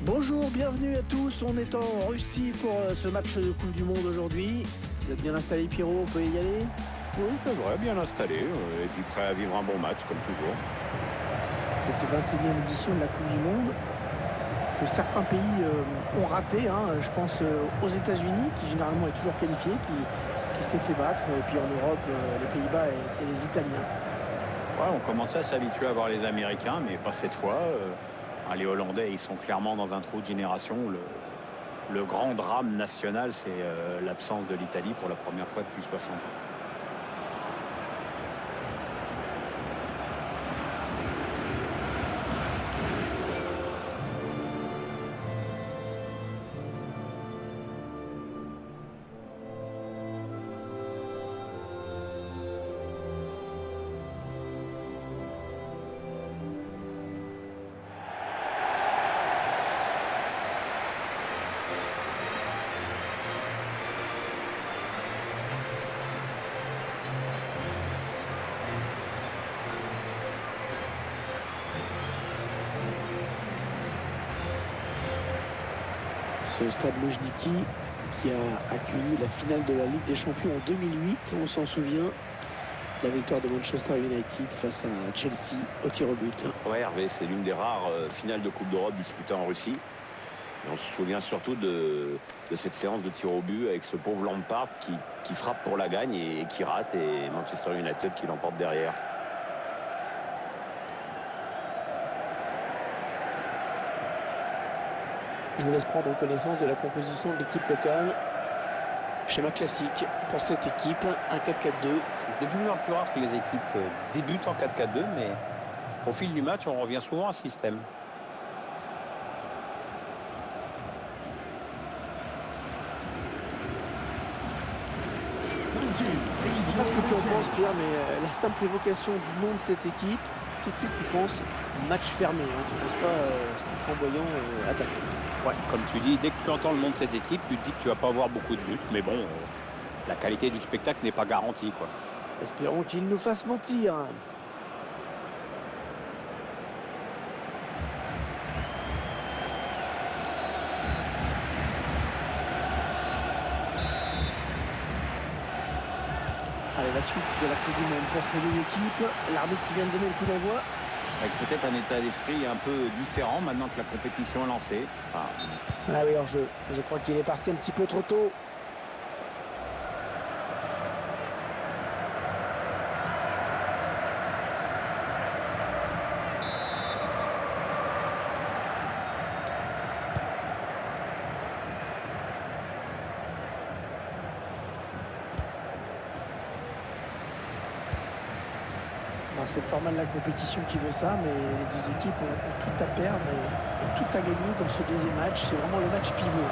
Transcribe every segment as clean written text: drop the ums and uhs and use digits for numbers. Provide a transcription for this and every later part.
Bonjour, bienvenue à tous. On est en Russie pour ce match de Coupe du Monde aujourd'hui. Vous êtes bien installé, Pierrot, on peut y aller? Oui, c'est vrai, bien installé, et puis prêt à vivre un bon match, comme toujours. Cette 21e édition de la Coupe du Monde que certains pays ont raté. Je pense aux États-Unis, qui généralement est toujours qualifié, qui s'est fait battre. Et puis en Europe, les Pays-Bas et les Italiens. Ouais, on commençait à s'habituer à voir les Américains, mais pas cette fois. Les Hollandais, ils sont clairement dans un trou de génération. Le grand drame national, c'est l'absence de l'Italie pour la première fois depuis 60 ans. Ce stade Luzhniki qui a accueilli la finale de la Ligue des Champions en 2008, on s'en souvient. La victoire de Manchester United face à Chelsea au tir au but. Ouais, Hervé, c'est l'une des rares finales de Coupe d'Europe disputées en Russie. Et on se souvient surtout de cette séance de tir au but avec ce pauvre Lampard qui frappe pour la gagne et qui rate, et Manchester United qui l'emporte derrière. Je vous laisse prendre connaissance de la composition de l'équipe locale. Schéma classique pour cette équipe, un 4-4-2. C'est de plus en plus rare que les équipes débutent en 4-4-2, mais au fil du match, on revient souvent à ce système. Je ne sais pas ce que tu en penses, Pierre, mais la simple évocation du nom de cette équipe, tout de suite tu penses match fermé. Tu ne penses pas style flamboyant attaque. Ouais, comme tu dis, dès que tu entends le nom de cette équipe, tu te dis que tu vas pas avoir beaucoup de buts. Mais bon, la qualité du spectacle n'est pas garantie, quoi. Espérons qu'il nous fasse mentir. Allez, la suite de la Coupe du Monde pour ces deux équipes. L'arbitre qui vient de donner le coup d'envoi. Avec peut-être un état d'esprit un peu différent maintenant que la compétition est lancée. Ah oui, alors je crois qu'il est parti un petit peu trop tôt. C'est le format de la compétition qui veut ça, mais les deux équipes ont tout à perdre et tout à gagner dans ce deuxième match. C'est vraiment le match pivot.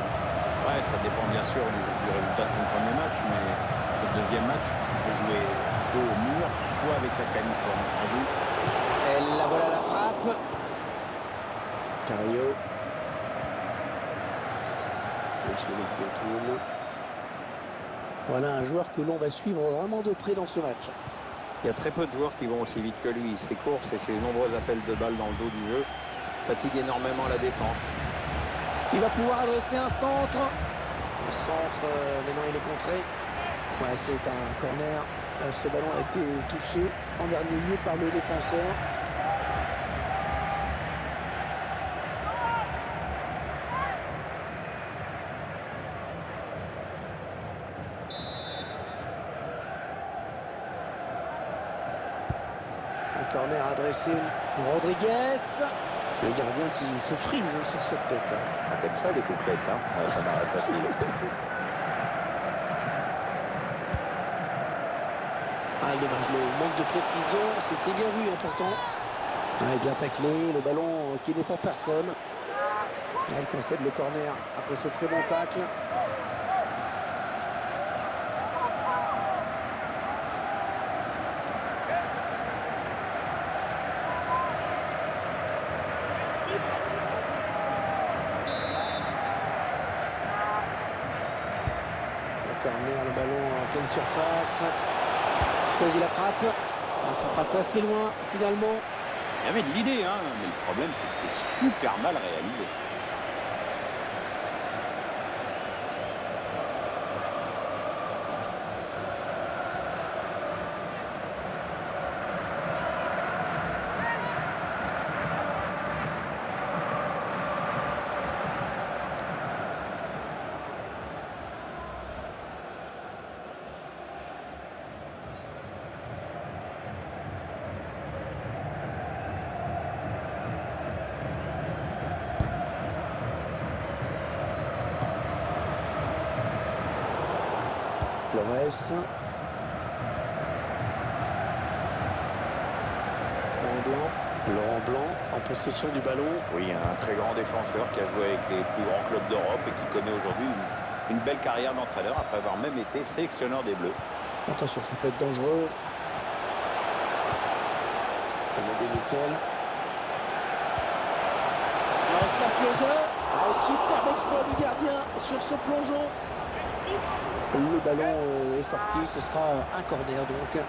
Ouais, ça dépend bien sûr du résultat de ton premier match, mais ce deuxième match, tu peux jouer dos au mur, soit avec la qualif en vue. Et la voilà la frappe. Cario. Voilà un joueur que l'on va suivre vraiment de près dans ce match. Il y a très peu de joueurs qui vont aussi vite que lui. Ses courses et ses nombreux appels de balles dans le dos du jeu fatiguent énormément la défense. Il va pouvoir adresser un centre. Le centre, mais non, il est contré. Ouais, c'est un corner. Ce ballon a été touché en dernier lieu par le défenseur. Corner adressé Rodriguez. Le gardien qui se frise sur cette tête. T'aimes ça les coups de tête, ça paraît facile. Dommage, le manque de précision. C'était bien vu, pourtant. Bien taclé, le ballon qui n'est pour personne. Elle concède le corner après ce très bon tacle. Corner, le ballon en pleine surface. Choisit la frappe. Ça passe assez loin finalement. Il y avait de l'idée, mais le problème c'est que c'est super mal réalisé. Flores. Laurent Blanc en possession du ballon. Oui, un très grand défenseur qui a joué avec les plus grands clubs d'Europe et qui connaît aujourd'hui une belle carrière d'entraîneur après avoir même été sélectionneur des Bleus. Attention, ça peut être dangereux. Nickel. Miroslav Klose. Un superbe exploit du gardien sur ce plongeon. Le ballon est sorti, ce sera un corner donc.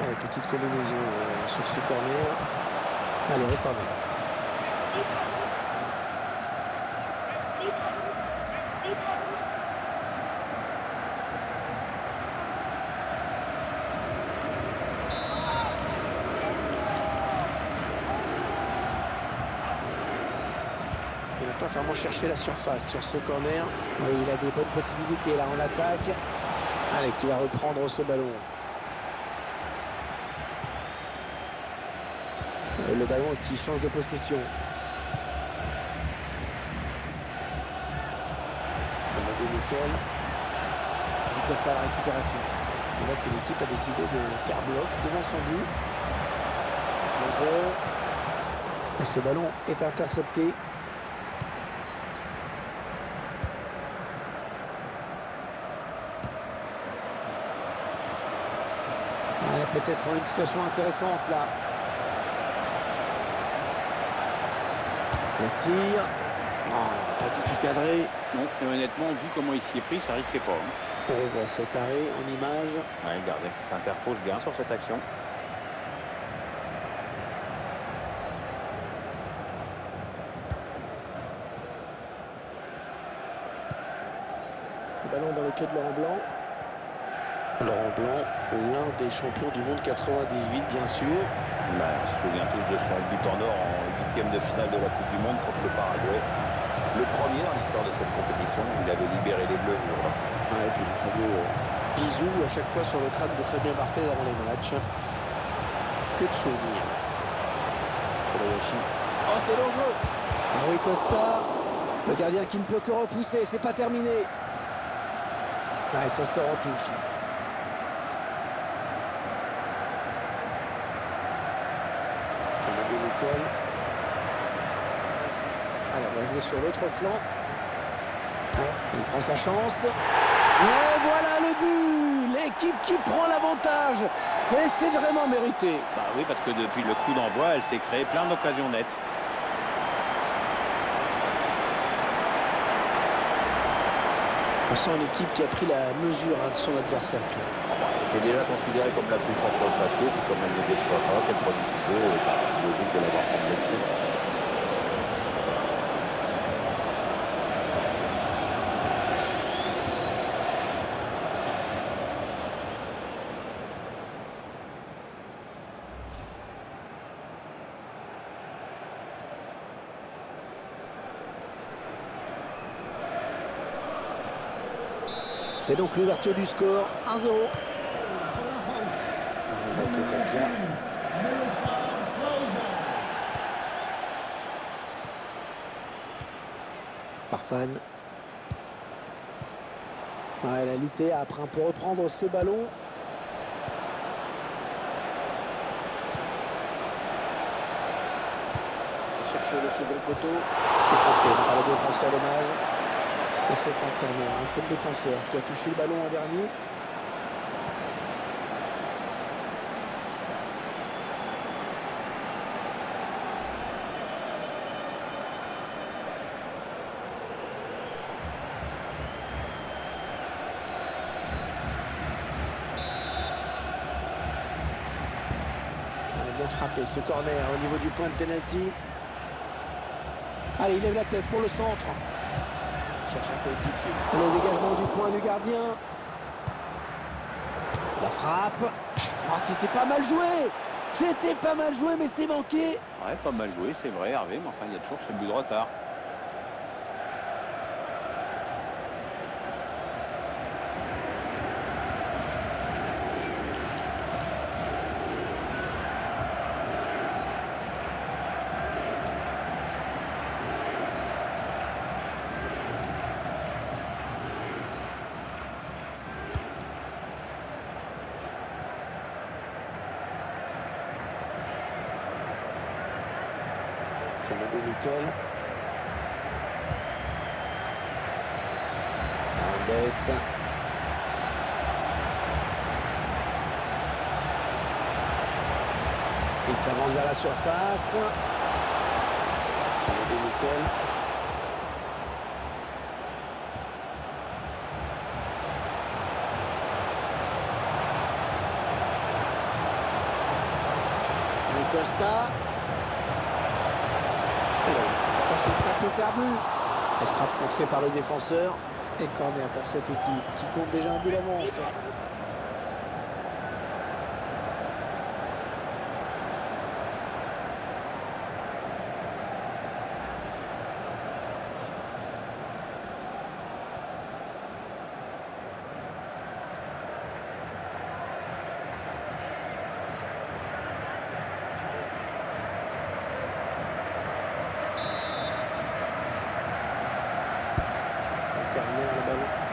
Allez, petite combinaison sur ce corner. Allez, au corner. Il n'a pas vraiment cherché la surface sur ce corner. Oui, il a des bonnes possibilités là en attaque. Allez, qui va reprendre ce ballon. Le ballon qui change de possession. Nickel. Il poste à la récupération. On voit que l'équipe a décidé de faire bloc devant son but. Et ce ballon est intercepté. Peut-être une situation intéressante là. Le tir. Pas du tout cadré. Non, et honnêtement, vu comment il s'y est pris, ça risquait pas. On voit cet arrêt en image. Ouais, le gardien qui s'interpose bien sur cette action. Le ballon dans les pieds de Laurent Blanc. Laurent Blanc, l'un des champions du monde 98, bien sûr. On se souvient tous de son but en or en 8e de finale de la Coupe du Monde contre le Paraguay. Le premier dans l'histoire de cette compétition, où il avait libéré les Bleus. Et puis le fameux bisou à chaque fois sur le crâne de Fabien Barthez avant les matchs. Que de souvenirs. Oh, c'est dangereux. Rui Costa, le gardien qui ne peut que repousser, c'est pas terminé. Et ça sort en touche. Nickel. Alors, on va jouer sur l'autre flanc. Il prend sa chance. Et voilà le but. L'équipe qui prend l'avantage. Et c'est vraiment mérité. Bah oui, parce que depuis le coup d'envoi, elle s'est créée plein d'occasions nettes. On sent une équipe qui a pris la mesure de son adversaire, Pierre. Elle était déjà considérée comme la plus forte sur le papier, puis comme elle ne déçoit pas, qu'elle produit du jeu, c'est logique de l'avoir pris là-dessus. C'est donc l'ouverture du score, 1-0. Farfan. Elle a lutté après pour reprendre ce ballon. Chercher le second poteau. C'est contré par le défenseur, dommage. Et c'est un corner, c'est le défenseur qui a touché le ballon en dernier. Il a bien frappé ce corner au niveau du point de pénalty. Allez, il lève la tête pour le centre. Cherche un coéquipier. Le dégagement du point du gardien. La frappe. Oh, c'était pas mal joué. C'était pas mal joué, mais c'est manqué. Ouais, pas mal joué, c'est vrai, Hervé, mais enfin, il y a toujours ce but de retard. Jean-Marie Michel. Hernandez. Il s'avance vers la surface. Jean-Marie Michel. Costa. Attention, ça peut faire but. Elle frappe contrée par le défenseur. Et corner pour cette équipe qui compte déjà un but d'avance.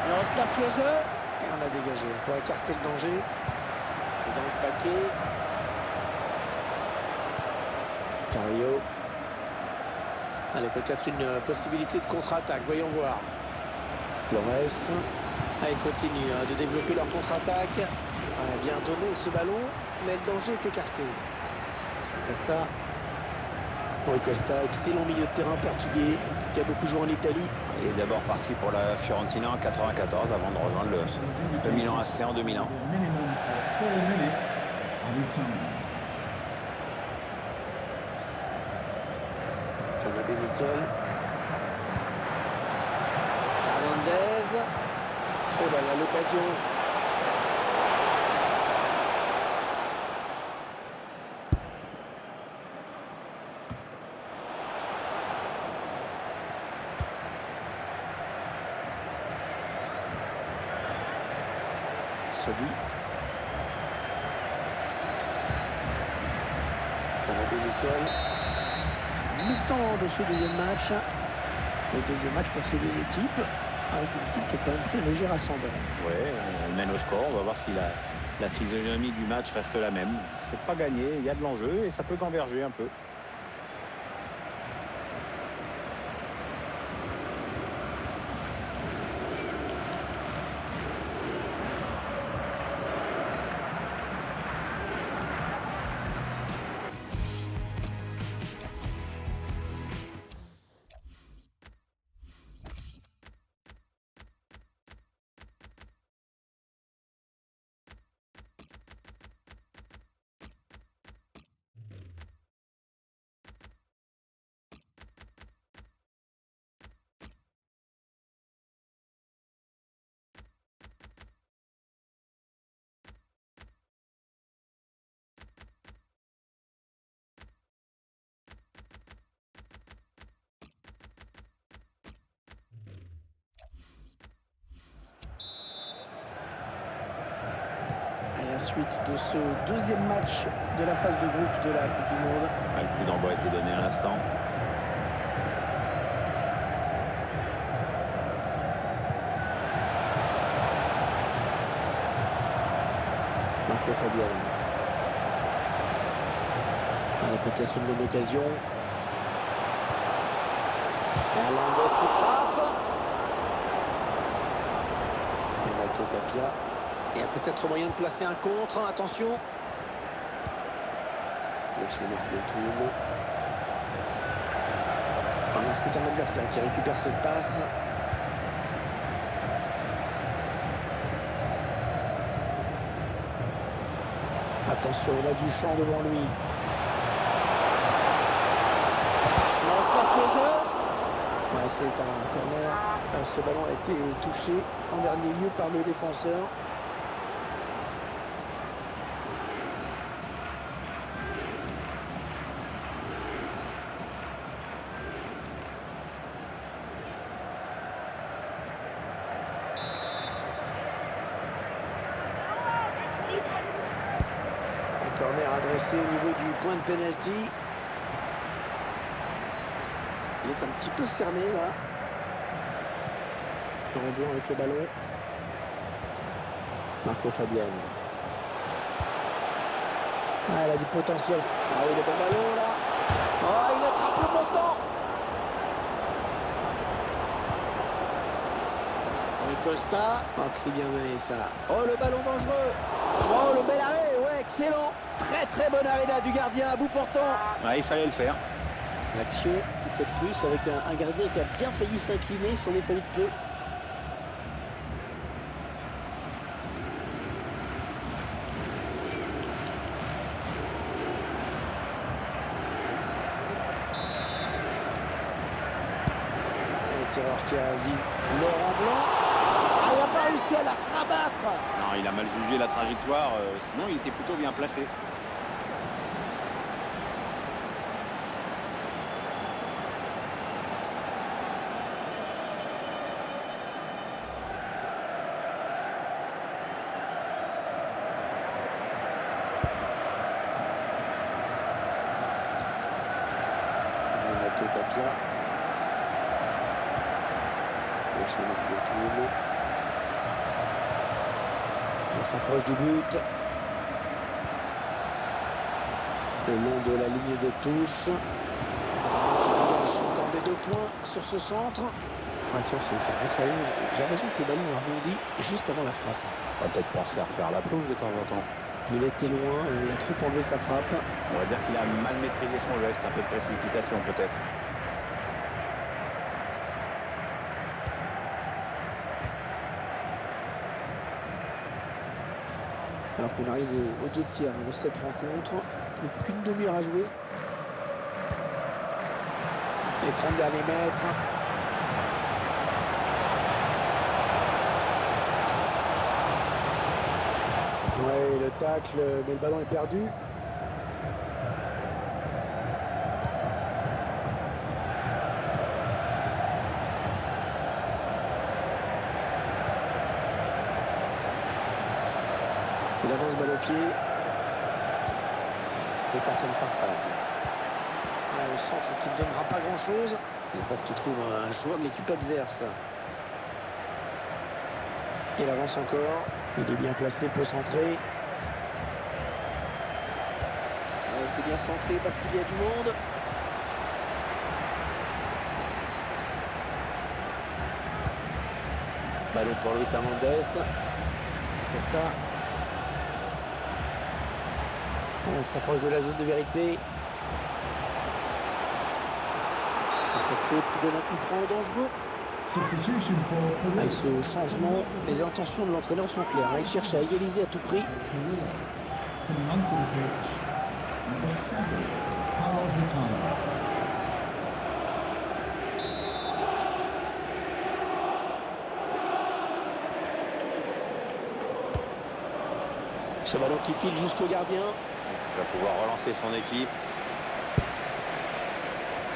Miroslav Klose. Et on a dégagé pour écarter le danger. C'est dans le paquet. Cario. Allez, peut-être une possibilité de contre-attaque. Voyons voir. Flores. Ils continuent de développer leur contre-attaque. Bien donné ce ballon, mais le danger est écarté. Costa. Rui Costa, excellent milieu de terrain portugais qui a beaucoup joué en Italie. Il est d'abord parti pour la Fiorentina en 94 avant de rejoindre le Milan AC en 2001. Jean-Marie Michel. Hernandez. Oh là là, l'occasion. Celui. Jean-Marie Michel. Mi-temps de ce deuxième match. Le deuxième match pour ces deux équipes, avec une équipe qui a quand même pris un léger ascendant. Ouais, on mène au score. On va voir si la physionomie du match reste la même. C'est pas gagné, il y a de l'enjeu et ça peut converger un peu. La suite de ce deuxième match de la phase de groupe de la Coupe du Monde. Le coup d'envoi a été donné à l'instant. Marco Fabian. Peut-être une bonne occasion. Hernandez qui frappe. Renato Tapia. Il y a peut-être moyen de placer un contre. Attention. Chez Marc Toul. C'est un adversaire qui récupère cette passe. Attention, il a du champ devant lui. Miroslav Klose. Ouais, c'est un corner. Ce ballon a été touché en dernier lieu par le défenseur. Corner adressé au niveau du point de pénalty. Il est un petit peu cerné là. Rebond avec le ballon. Marco Fabian. Elle a du potentiel. Ah oui, le bon ballon là. Oh, il attrape le montant. Costa. Oh, que c'est bien donné ça. Oh, le ballon dangereux. Oh, le bel arrêt. Ouais, excellent. Très très bon arrêt là du gardien à bout portant. Ouais, il fallait le faire. L'action, une fois de plus, avec un gardien qui a bien failli s'incliner, il s'en est fallu de peu. Le tireur qui a visé Laurent Blanc. Ah, il n'a pas réussi à la rabattre. Non, il a mal jugé la trajectoire, sinon il était plutôt bien placé. Renato Tapia. Le chemin de Toul. On s'approche du but. Le long de la ligne de touche. Qui dégage son camp des 2 points sur ce centre. Ah tiens, c'est incroyable. J'ai l'impression que le ballon a rebondi juste avant la frappe. On va peut-être penser à refaire la pelouse de temps en temps. Il était loin, il a trop enlevé sa frappe. On va dire qu'il a mal maîtrisé son geste, un peu de précipitation peut-être. Alors qu'on arrive aux 2 tiers de cette rencontre. Plus qu'une demi-heure à jouer. Les 30 derniers mètres. Ouais, le tacle, mais le ballon est perdu. Il avance balle au pied. Jefferson Farfan. Le centre qui ne donnera pas grand-chose. C'est parce qu'il trouve un joueur de l'équipe adverse. Il avance encore. Il est bien placé, peut centrer. C'est bien centré parce qu'il y a du monde. Ballon pour Luis Hernandez. Costa. On s'approche de la zone de vérité. Cette faute qui donne un coup franc dangereux. Avec ce changement, les intentions de l'entraîneur sont claires. Il cherche à égaliser à tout prix. Ce ballon qui file jusqu'au gardien. Il va pouvoir relancer son équipe.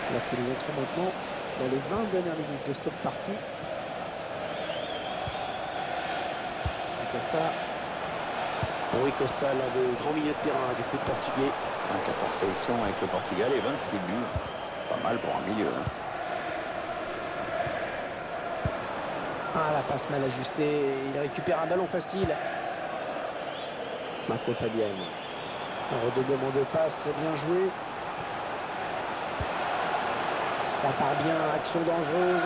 Alors que nous entrons maintenant dans les 20 dernières minutes de cette partie. Costa. Rui Costa, l'un des grands milieux de terrain du foot portugais. 14 sélections avec le Portugal et 26 buts. Pas mal pour un milieu. Ah, la passe mal ajustée. Il récupère un ballon facile. Marco Fabian. Un redoublement de passe bien joué. Ça part bien, action dangereuse.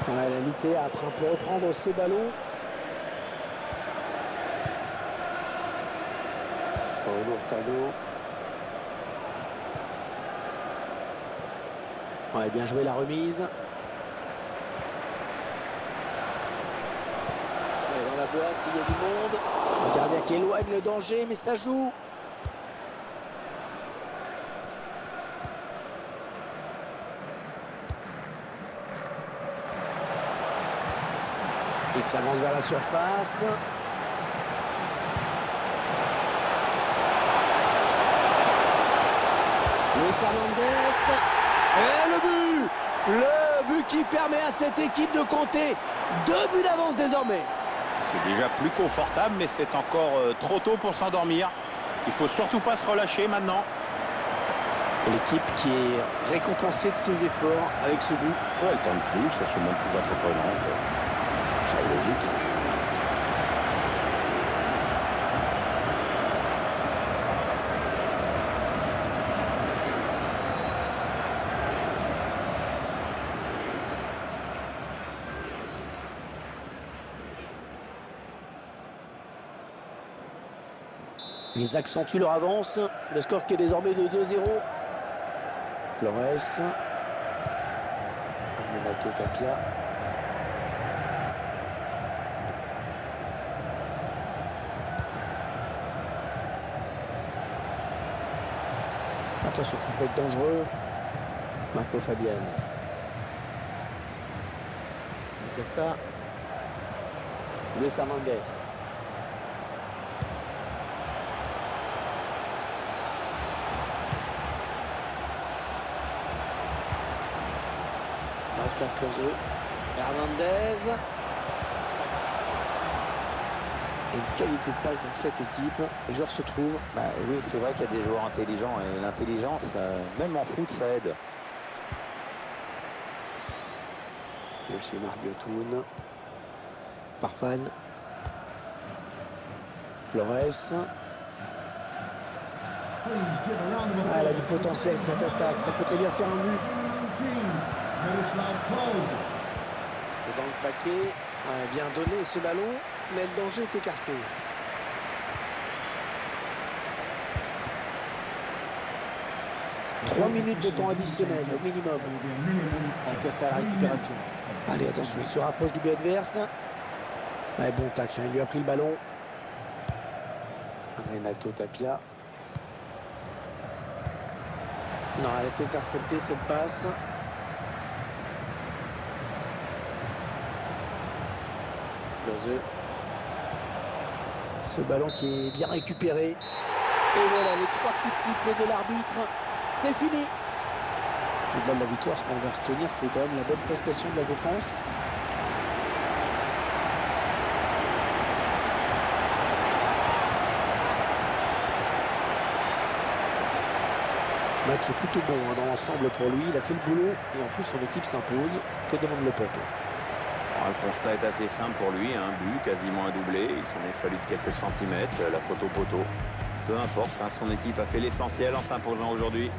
Ouais, la lutte après pour reprendre ce ballon. Hurtado. Ouais, bien joué la remise. Ouais, dans la boîte, il y a du monde. Le gardien qui éloigne le danger, mais ça joue. Il s'avance vers la surface. Luis Hernandez. Et le but qui permet à cette équipe de compter 2 buts d'avance désormais. C'est déjà plus confortable, mais c'est encore trop tôt pour s'endormir. Il faut surtout pas se relâcher maintenant. L'équipe qui est récompensée de ses efforts avec ce but. Ouais, elle tente plus, ça se montre plus entreprenant. Ça est logique. Ils accentuent leur avance. Le score qui est désormais de 2-0. Flores. Renato Tapia. Attention, ça peut être dangereux. Marco Fabian. Costa. Luis Hernandez. Miroslav Klose. Hernandez. Et une qualité de passe dans cette équipe. Les joueurs se trouvent. Oui, c'est vrai qu'il y a des joueurs intelligents et l'intelligence, même en foot, ça aide. Chez Marguetoun. Farfan. Flores. Elle a du potentiel cette attaque. Ça peut très bien faire un but. C'est dans le paquet. Bien donné ce ballon, mais le danger est écarté. Trois minutes de temps additionnel au minimum. Costa à la récupération. Allez, attention, il se rapproche du but adverse. Ouais, bon tacle, il lui a pris le ballon. Renato Tapia. Non, elle a été interceptée cette passe. Klose. Ce ballon qui est bien récupéré. Et voilà les 3 coups de sifflet de l'arbitre. C'est fini. Au-delà de la victoire, ce qu'on va retenir, c'est quand même la bonne prestation de la défense. Match plutôt bon dans l'ensemble pour lui. Il a fait le boulot et en plus son équipe s'impose. Que demande le peuple? Alors, le constat est assez simple pour lui. Un but, quasiment un doublé. Il s'en est fallu de quelques centimètres. La faute au poteau. Peu importe, son équipe a fait l'essentiel en s'imposant aujourd'hui.